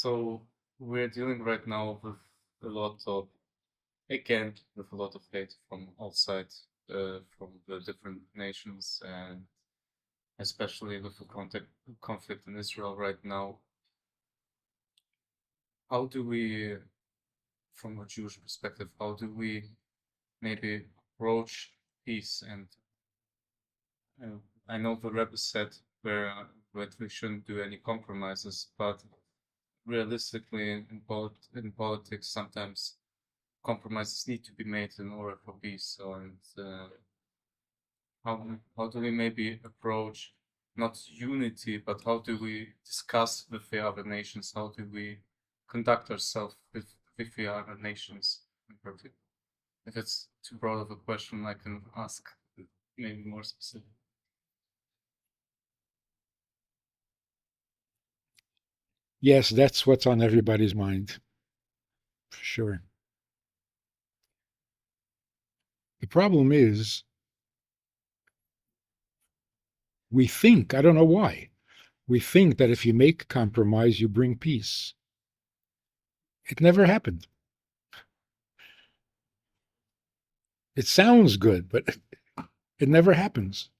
So we're dealing right now with a lot of, again, with a lot of hate from all sides, from the different nations, and especially with the conflict in Israel right now. How do we, from a Jewish perspective, how do we maybe approach peace? And uh, I know the Rebbe said that we shouldn't do any compromises, but realistically, in politics, sometimes compromises need to be made in order for peace. So, and how do we maybe approach not unity, but how do we discuss with the other nations? How do we conduct ourselves with the other nations in particular? If it's too broad of a question, I can ask maybe more specific. Yes, that's what's on everybody's mind, for sure. The problem is, we think, I don't know why, we think that if you make compromise, you bring peace. It never happened. It sounds good, but it never happens.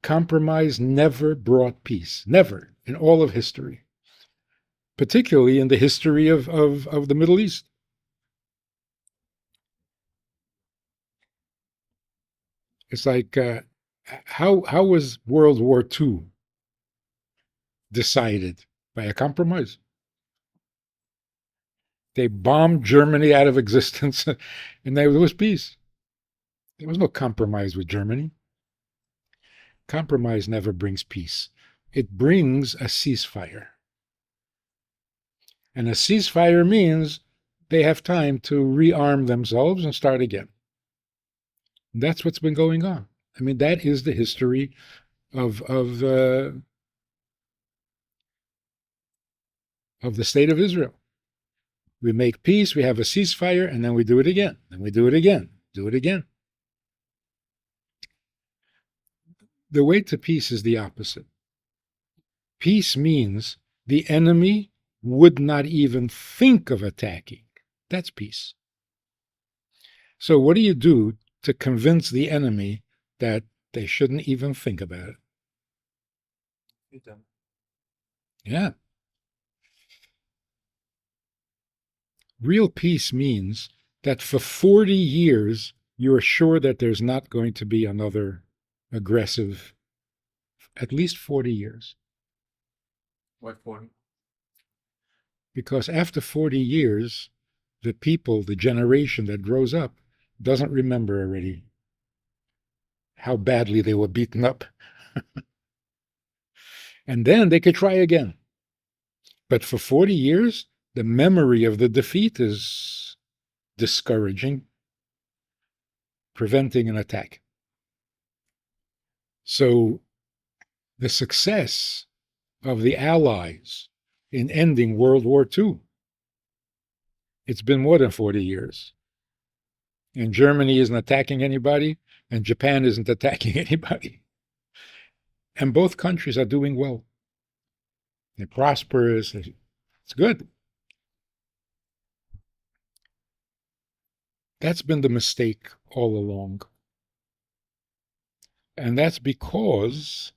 Compromise never brought peace, never in all of history, particularly in the history of the Middle East. It's like, how was World War II decided? By a compromise. They bombed Germany out of existence, and there was peace. There was no compromise with Germany. Compromise never brings peace. It brings a ceasefire. And a ceasefire means they have time to rearm themselves and start again. That's what's been going on. I mean, that is the history of the state of Israel. We make peace, we have a ceasefire, and then we do it again. Then we do it again. Do it again. The way to peace is the opposite. Peace means the enemy would not even think of attacking. That's peace. So, what do you do to convince the enemy that they shouldn't even think about it? Yeah. Real peace means that for 40 years, you're sure that there's not going to be another aggressive, at least 40 years. Why 40? Because after 40 years, the people, the generation that grows up, doesn't remember already how badly they were beaten up. And then they could try again. But for 40 years, the memory of the defeat is discouraging, preventing an attack. So the success of the Allies in ending World War II, it's been more than 40 years. And Germany isn't attacking anybody, and Japan isn't attacking anybody. And both countries are doing well. They're prosperous. It's good. That's been the mistake all along. And that's because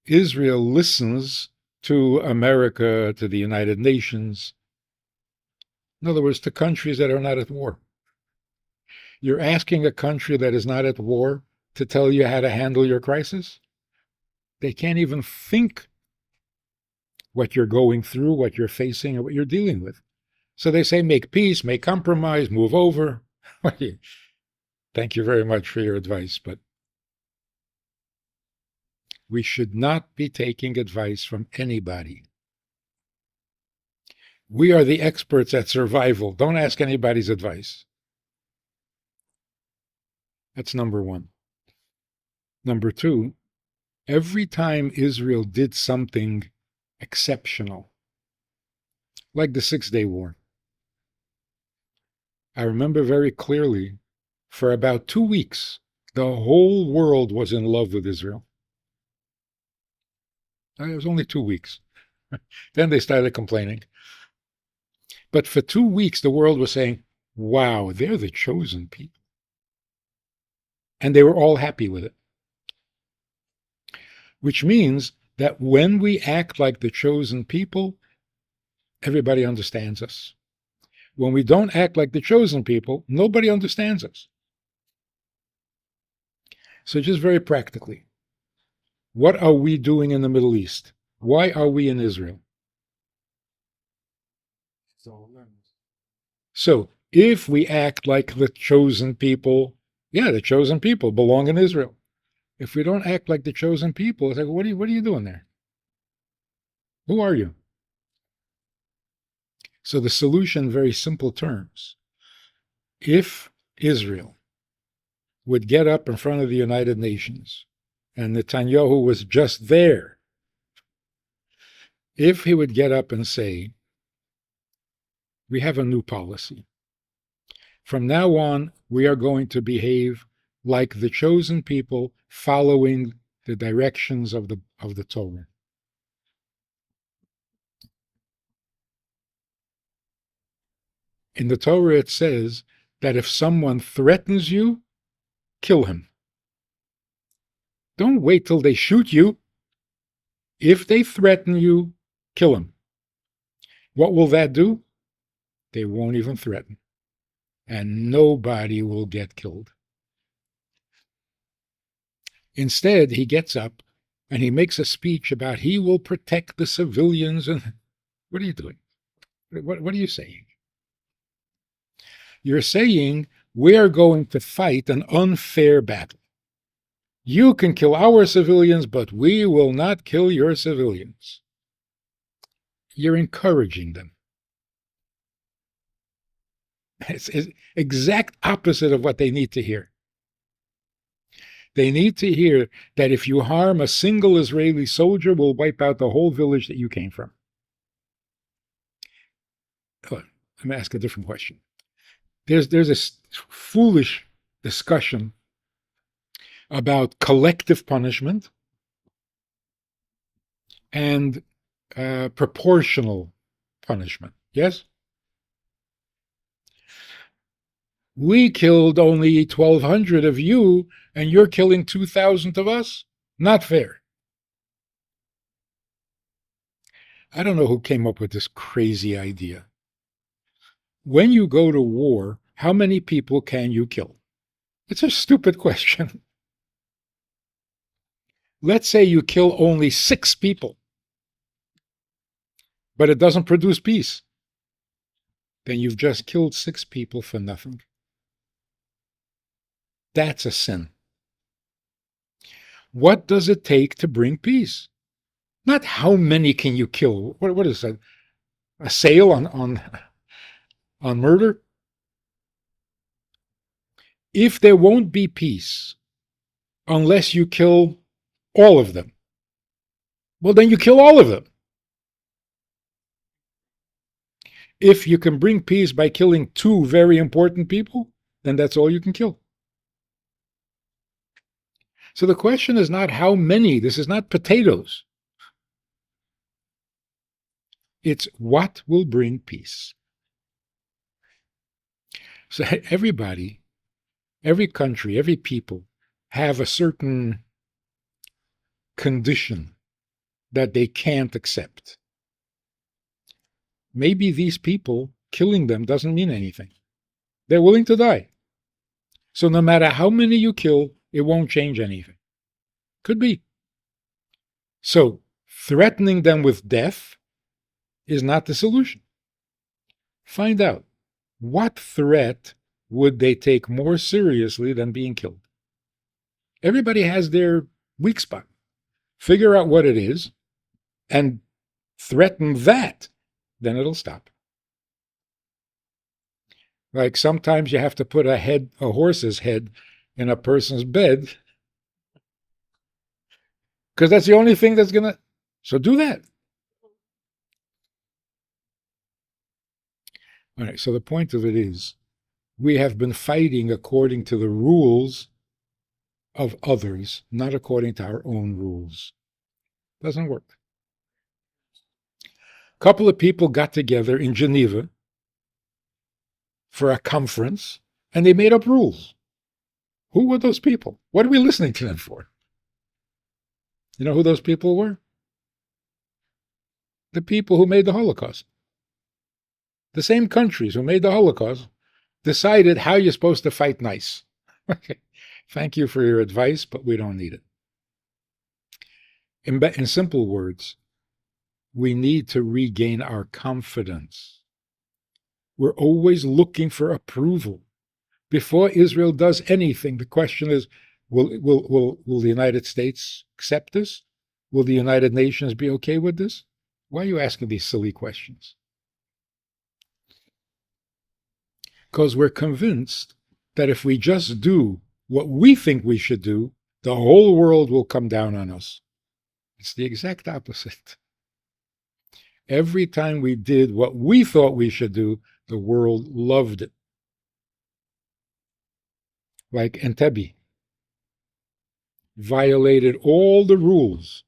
Israel listens to America, to the United Nations. In other words, to countries that are not at war. You're asking a country that is not at war to tell you how to handle your crisis? They can't even think what you're going through, what you're facing, and what you're dealing with. So they say, make peace, make compromise, move over. Thank you very much for your advice, but we should not be taking advice from anybody. We are the experts at survival. Don't ask anybody's advice. That's number one. Number two, every time Israel did something exceptional, like the 6 Day War, I remember very clearly, for about 2 weeks, the whole world was in love with Israel. It was only 2 weeks. Then they started complaining. But for 2 weeks, the world was saying, wow, they're the chosen people. And they were all happy with it. Which means that when we act like the chosen people, everybody understands us. When we don't act like the chosen people, nobody understands us. So just very practically, what are we doing in the Middle East? Why are we in Israel? So if we act like the chosen people, yeah, the chosen people belong in Israel. If we don't act like the chosen people, it's like, what are you doing there? Who are you? So the solution, in very simple terms, if Israel would get up in front of the United Nations, and Netanyahu was just there, if he would get up and say, we have a new policy. From now on, we are going to behave like the chosen people, following the directions of the Torah. In the Torah, it says that if someone threatens you, kill him. Don't wait till they shoot you. If they threaten you, kill him. What will that do? They won't even threaten. And nobody will get killed. Instead, he gets up and he makes a speech about he will protect the civilians. And what are you doing? What are you saying? You're saying we're going to fight an unfair battle. You can kill our civilians, but we will not kill your civilians. You're encouraging them. It's exact opposite of what they need to hear. They need to hear that if you harm a single Israeli soldier, we'll wipe out the whole village that you came from. Let me ask a different question. There's a foolish discussion about collective punishment and proportional punishment. Yes? We killed only 1,200 of you, and you're killing 2,000 of us? Not fair. I don't know who came up with this crazy idea. When you go to war, how many people can you kill? It's a stupid question. Let's say you kill only 6 people, but it doesn't produce peace. Then you've just killed 6 people for nothing. That's a sin. What does it take to bring peace? Not how many can you kill. What is that? A sale on murder? If there won't be peace unless you kill all of them, well, then you kill all of them. If you can bring peace by killing 2 very important people, then that's all you can kill. So the question is not how many. This is not potatoes. It's what will bring peace. So everybody, every country, every people have a certain condition that they can't accept. Maybe these people, killing them doesn't mean anything. They're willing to die. So no matter how many you kill, it won't change anything. Could be. So threatening them with death is not the solution. Find out, what threat would they take more seriously than being killed? Everybody has their weak spot. Figure out what it is and threaten that. Then it'll stop. Like sometimes you have to put a horse's head in a person's bed, because that's the only thing that's going to. So do that. All right. So the point of it is, we have been fighting according to the rules of others, not according to our own rules. Doesn't work. couple of people got together in Geneva for a conference, and they made up rules. Who were those people? What are we listening to them for? You know who those people were? The people who made the Holocaust. The same countries who made the Holocaust decided how you're supposed to fight nice. Okay. Thank you for your advice, but we don't need it. In simple words, we need to regain our confidence. We're always looking for approval. Before Israel does anything, the question is, will the United States accept this? Will the United Nations be okay with this? Why are you asking these silly questions? Because we're convinced that if we just do what we think we should do, the whole world will come down on us. It's the exact opposite. Every time we did what we thought we should do, the world loved it. Like Entebbe, violated all the rules,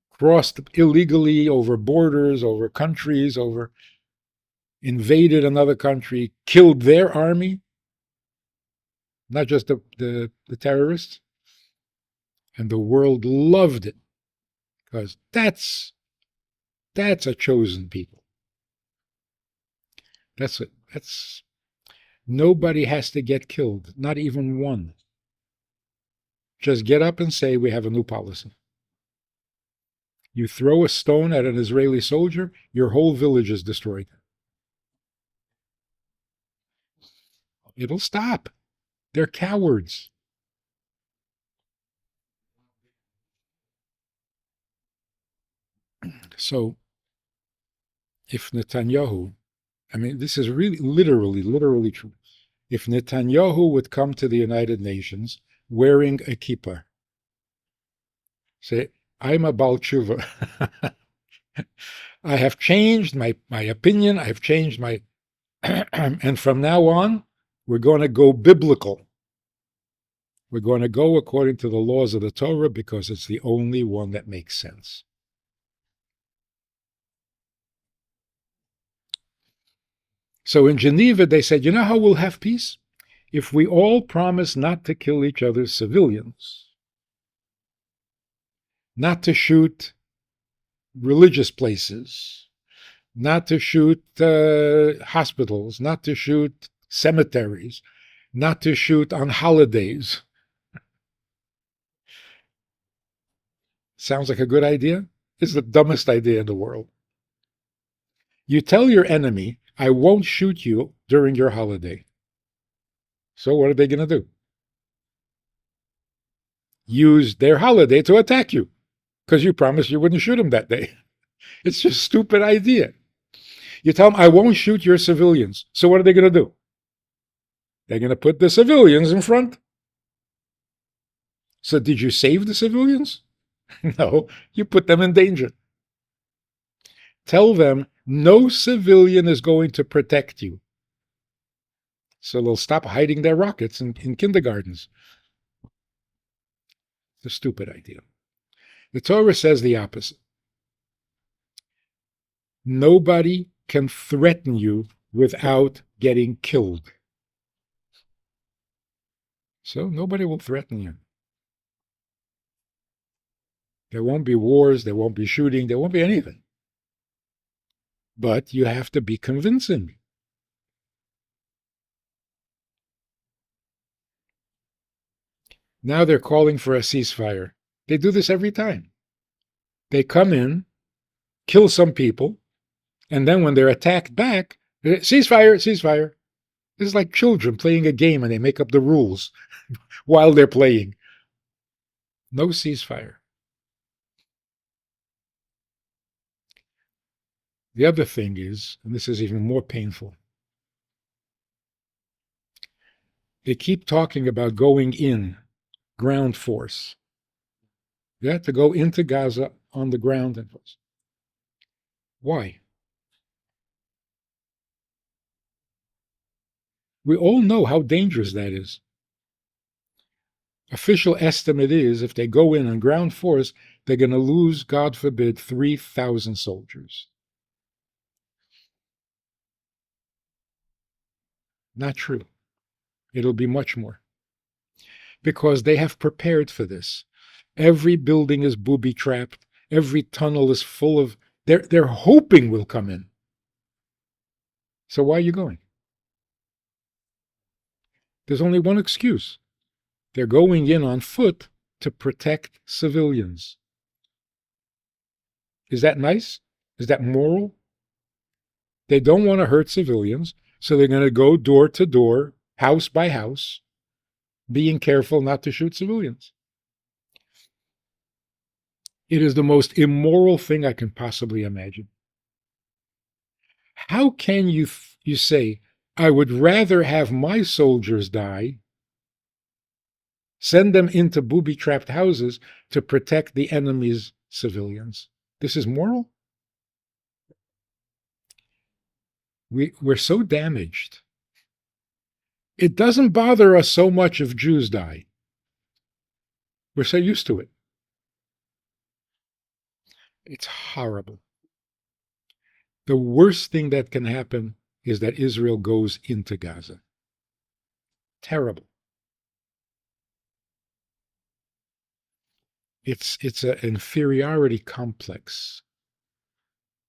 crossed illegally over borders, over countries, invaded another country, killed their army, not just the terrorists. And the world loved it, because that's a chosen people. That's nobody has to get killed, not even one. Just get up and say, we have a new policy. You throw a stone at an Israeli soldier, your whole village is destroyed. It'll stop. They're cowards. So, if Netanyahu, I mean, this is really literally true. If Netanyahu would come to the United Nations wearing a kippah, say, I'm a Baal Tshuva. I have changed my opinion. I have changed my, and from now on, we're going to go biblical. We're going to go according to the laws of the Torah because it's the only one that makes sense. So in Geneva, they said, you know how we'll have peace? If we all promise not to kill each other's civilians, not to shoot religious places, not to shoot hospitals, not to shoot cemeteries, not to shoot on holidays. Sounds like a good idea? It's the dumbest idea in the world. You tell your enemy, I won't shoot you during your holiday. So what are they going to do? Use their holiday to attack you because you promised you wouldn't shoot them that day. It's just a stupid idea. You tell them, I won't shoot your civilians. So what are they going to do? They're going to put the civilians in front. So did you save the civilians? No, you put them in danger. Tell them no civilian is going to protect you. So they'll stop hiding their rockets in kindergartens. It's a stupid idea. The Torah says the opposite. Nobody can threaten you without getting killed. So nobody will threaten you. There won't be wars, there won't be shooting, there won't be anything. But you have to be convincing. Now they're calling for a ceasefire. They do this every time. They come in, kill some people, and then when they're attacked back, ceasefire, ceasefire. This is like children playing a game and they make up the rules while they're playing. No ceasefire. The other thing is, and this is even more painful, they keep talking about going in, ground force. You have to go into Gaza on the ground. Why? We all know how dangerous that is. Official estimate is if they go in on ground force, they're going to lose, God forbid, 3,000 soldiers. Not true. It'll be much more. Because they have prepared for this. Every building is booby trapped. Every tunnel is full of. They're hoping we'll come in. So why are you going? There's only one excuse. They're going in on foot to protect civilians. Is that nice? Is that moral? They don't want to hurt civilians, so they're going to go door to door, house by house, being careful not to shoot civilians. It is the most immoral thing I can possibly imagine. How can you say, I would rather have my soldiers die, send them into booby-trapped houses to protect the enemy's civilians? This is moral? We're so damaged. It doesn't bother us so much if Jews die. We're so used to it. It's horrible. The worst thing that can happen is that Israel goes into Gaza. Terrible. It's an inferiority complex.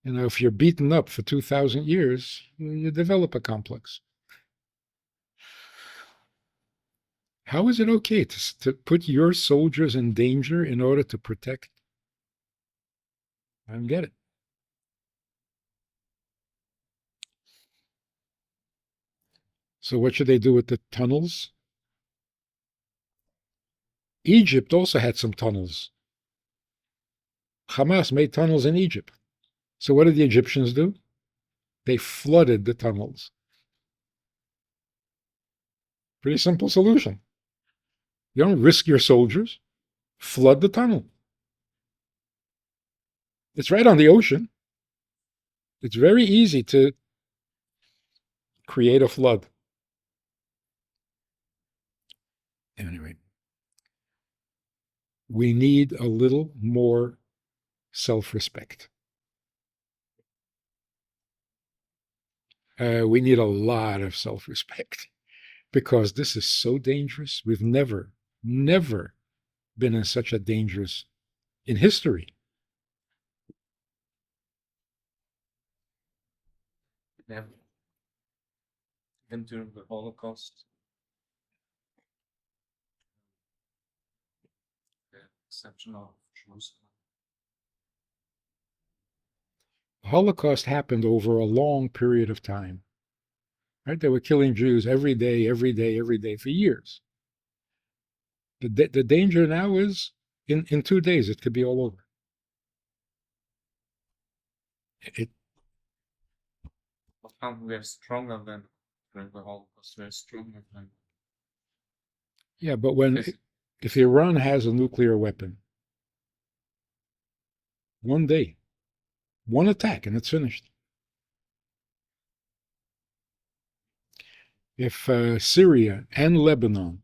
You know, if you're beaten up for 2,000 years, you develop a complex. How is it okay to put your soldiers in danger in order to protect? I don't get it. So what should they do with the tunnels? Egypt also had some tunnels. Hamas made tunnels in Egypt. So what did the Egyptians do? They flooded the tunnels. Pretty simple solution. You don't risk your soldiers. Flood the tunnel. It's right on the ocean. It's very easy to create a flood. Anyway, we need a little more self-respect. We need a lot of self-respect because this is so dangerous. We've never been in such a dangerous in history. Yeah. Even during the Holocaust, the exception of Jerusalem. The Holocaust happened over a long period of time. Right? They were killing Jews every day for years. The danger now is in 2 days it could be all over. It, But we're stronger than during the Holocaust. We're stronger than. yeah, but if Iran has a nuclear weapon, one day, one attack, and it's finished. If Syria and Lebanon,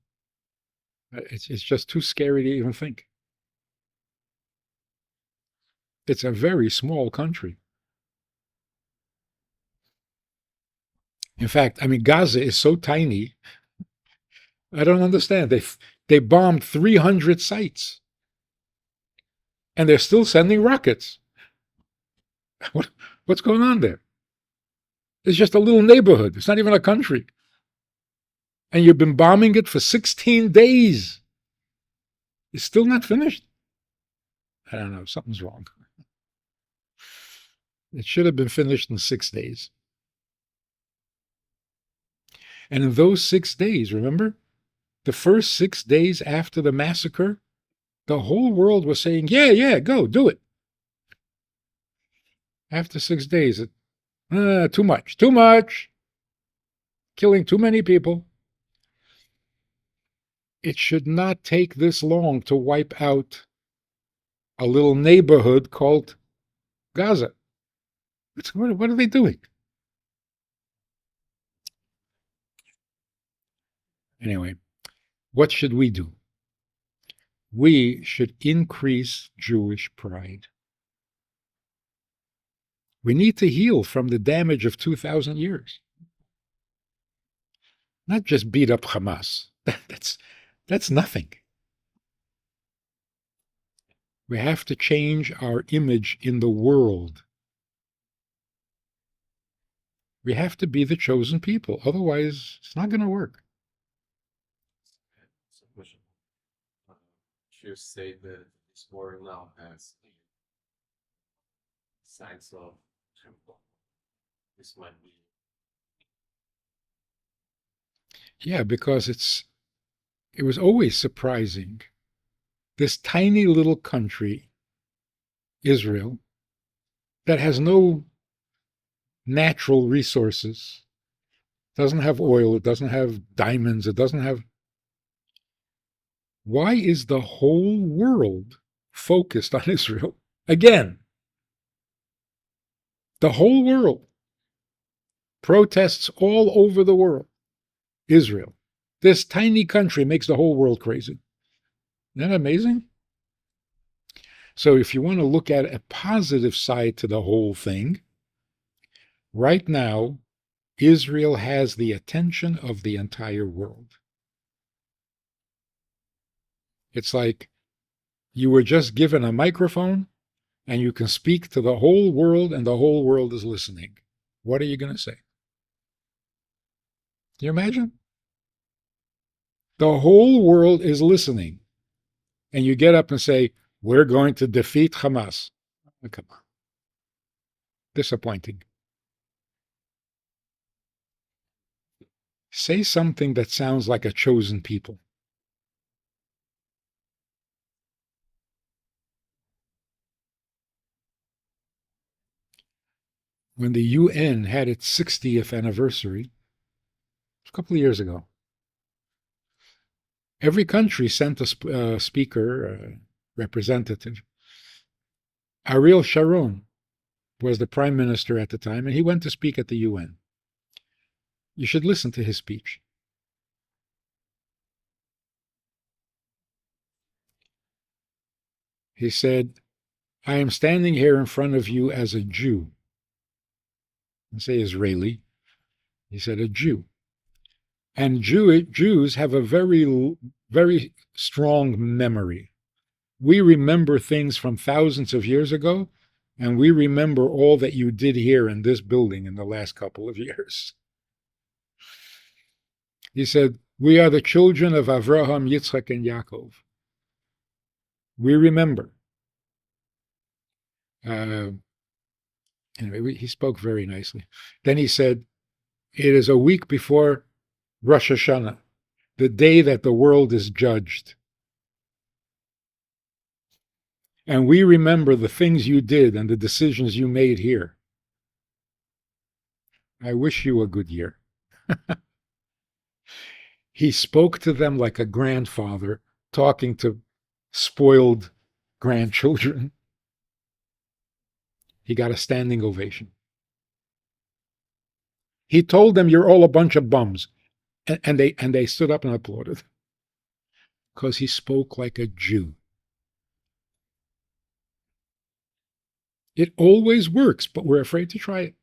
it's just too scary to even think. It's a very small country. In fact, I mean, Gaza is so tiny. I don't understand. They bombed 300 sites, and they're still sending rockets. What's going on there? It's just a little neighborhood. It's not even a country. And you've been bombing it for 16 days. It's still not finished. I don't know. Something's wrong. It should have been finished in 6 days. And in those 6 days, remember, the first 6 days after the massacre, the whole world was saying, yeah, go, do it. After 6 days, too much, killing too many people. It should not take this long to wipe out a little neighborhood called Gaza. What are they doing? Anyway, what should we do? We should increase Jewish pride. We need to heal from the damage of 2,000 years. not just beat up Hamas. That's nothing. We have to change our image in the world. We have to be the chosen people. Otherwise, it's not going to work. You say that this war now has signs of temple. This might be. Yeah, because it was always surprising. This tiny little country, Israel, that has no natural resources, doesn't have oil, it doesn't have diamonds, it doesn't have. Why is the whole world focused on Israel? Again, the whole world. Protests all over the world. Israel. This tiny country makes the whole world crazy. Isn't that amazing? So if you want to look at a positive side to the whole thing, right now, Israel has the attention of the entire world. It's like you were just given a microphone and you can speak to the whole world and the whole world is listening. What are you going to say? Can you imagine? The whole world is listening. And you get up and say, we're going to defeat Hamas. Oh, come on. Disappointing. Say something that sounds like a chosen people. When the UN had its 60th anniversary, a couple of years ago, every country sent a speaker, a representative. Ariel Sharon was the prime minister at the time, and he went to speak at the UN. You should listen to his speech. He said, I am standing here in front of you as a Jew. I say Israeli. He said a Jew. And Jews have a very, very strong memory. We remember things from thousands of years ago, and we remember all that you did here in this building in the last couple of years. He said, we are the children of Avraham, Yitzchak, and Yaakov. We remember. Anyway, he spoke very nicely. Then he said, it is a week before Rosh Hashanah, the day that the world is judged. And we remember the things you did and the decisions you made here. I wish you a good year. He spoke to them like a grandfather talking to spoiled grandchildren. He got a standing ovation. He told them, you're all a bunch of bums. And they stood up and applauded. Because he spoke like a Jew. It always works, but we're afraid to try it.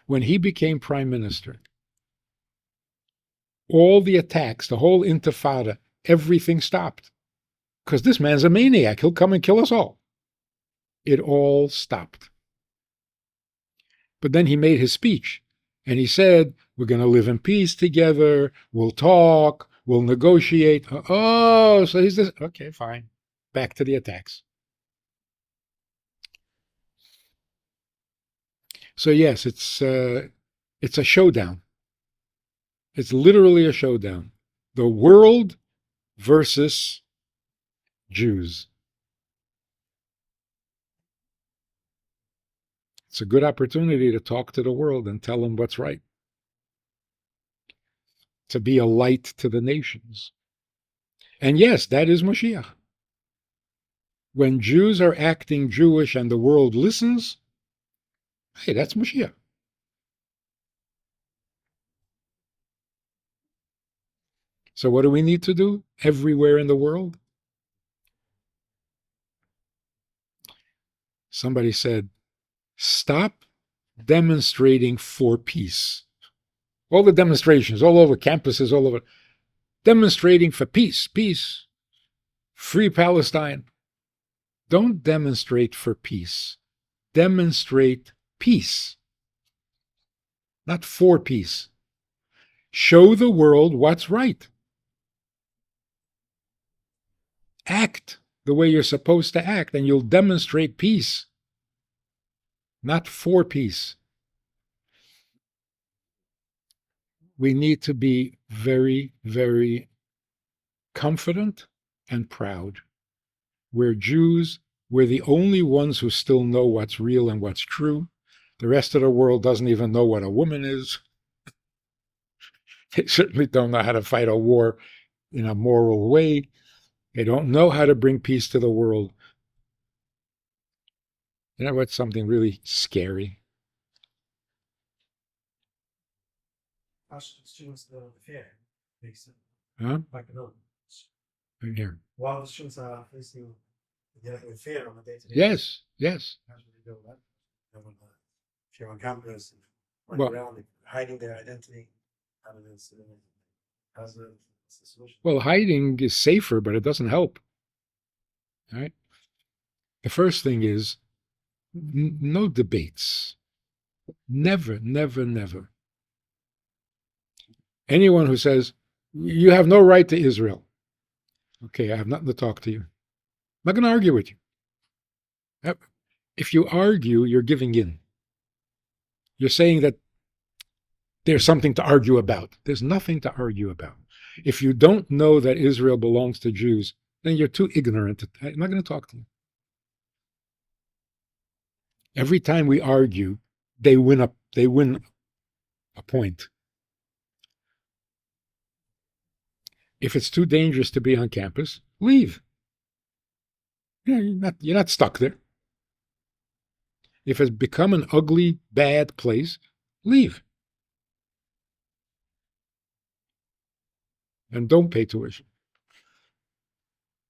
When he became prime minister, all the attacks, the whole intifada, everything stopped. Because this man's a maniac. He'll come and kill us all. It all stopped. But then he made his speech, and he said, we're going to live in peace together, we'll talk, we'll negotiate. Oh, so he's this. Okay, fine. Back to the attacks. So yes, it's a showdown. It's literally a showdown. The world versus Jews. It's a good opportunity to talk to the world and tell them what's right. To be a light to the nations. And yes, that is Mashiach. When Jews are acting Jewish and the world listens, hey, that's Mashiach. So what do we need to do everywhere in the world? Somebody said, stop demonstrating for peace. All the demonstrations, all over campuses, all over, demonstrating for peace, peace, free Palestine. Don't demonstrate for peace. Demonstrate peace, not for peace. Show the world what's right. Act the way you're supposed to act, and you'll demonstrate peace, not for peace. We need to be very, very confident and proud. We're Jews. We're the only ones who still know what's real and what's true. The rest of the world doesn't even know what a woman is. They certainly don't know how to fight a war in a moral way. They don't know how to bring peace to the world. You know what's something really scary? Huh? In here. While the students are facing with fear on a day-to-day Yes, yes. how should they deal with that? If you're on campus and Well- running around, hiding their identity, how's the solution? Well, hiding is safer, but it doesn't help. All right? The first thing is no debates. Never, never, never. Anyone who says, you have no right to Israel. Okay, I have nothing to talk to you. I'm not going to argue with you. If you argue, you're giving in. You're saying that there's something to argue about. There's nothing to argue about. If you don't know that Israel belongs to Jews, then you're too ignorant. I'm not going to talk to you. Every time we argue, they win a point. If it's too dangerous to be on campus, leave. Yeah, you're not stuck there. If it's become an ugly, bad place, leave. And don't pay tuition.